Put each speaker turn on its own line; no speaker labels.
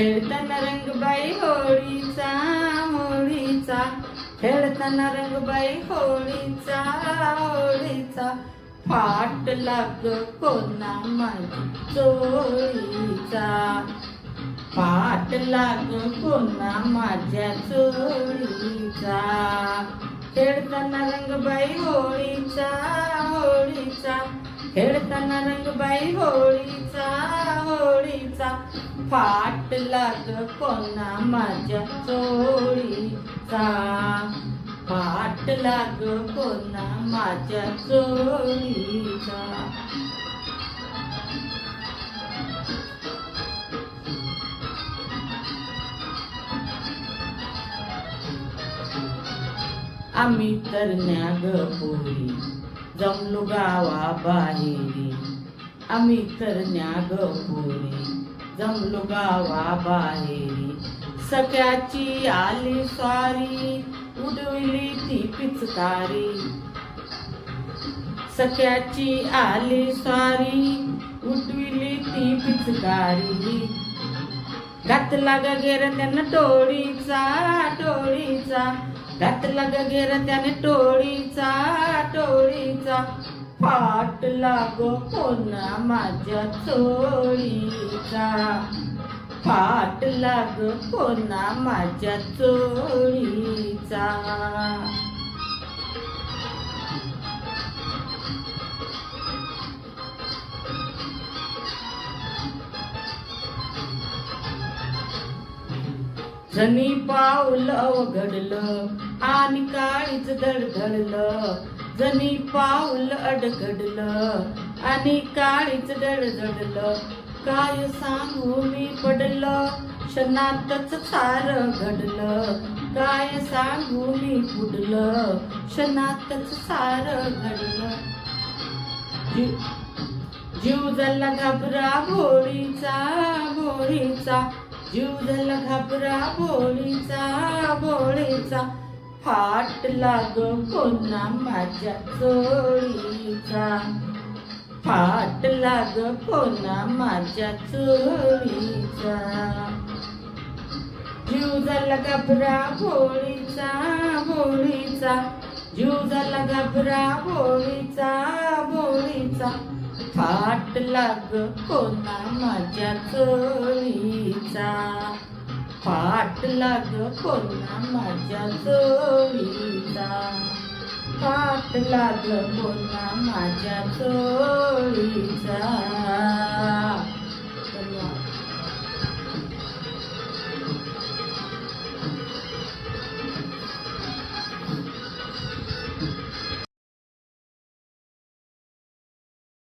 खेळताना रंगबाई होळीचा होळीचा, खेळताना रंगबाई होळीचा होळीचा, फाट लाग कोणा माझी चोळीचा, फाट लाग कोणा माझ्या चोळीचा. खेळताना रंगबाई होळीचा होळीचा, खेळताना रंगबाई होळीचा होळीचा, फाट लाग कोणा माझ्या चोळीचा, फाट लाग कोणा माझ्या चोळीचा. आम्ही तरण्या ग पोरी जमलो गावा बाहेरी, आम्ही तरण्या ग पोरी जमलो गावा बाहेरी, सख्याची आली स्वारी उडविली ती पिचकारी, सख्याची आली स्वारी उडविली ती पिचकारी, घातला ग गेर त्यानं टोळीचा टोळीचा, घातला ग गेर त्याने टोळीचा टोळीचा, फाट लाग कोणा माझ्या चोळीचा, फाट लाग कोणा माझ्या चोळीचा. जणी पाऊल अवघडलं आणि काळीच धडधडलं, जणी पाऊल अडघडलं आणि काळीच धडधडलं, काय सांगू मी पडलं क्षणातच सार घडलं, काय सांगू मी पुढलं क्षणातच सार घडलं. जीव झाला घाबरा भोळीचा भोळीचा, जीव झाला घाबरा भोळीचा भोळीचा, फाट लाग कोणा माझ्या चोळीचा, फाट लाग कोणा माझ्या चोळीचा. जीव झाला घाबरा भोळीचा भोळीचा, जीव झाला घाबरा भोळीचा भोळीचा, फाट लाग कोणा माझ्या चोळीचा, फाट लाग कोणा माझ्या चोळीचा, फाट लाग कोणा माझ्या चोळीचा.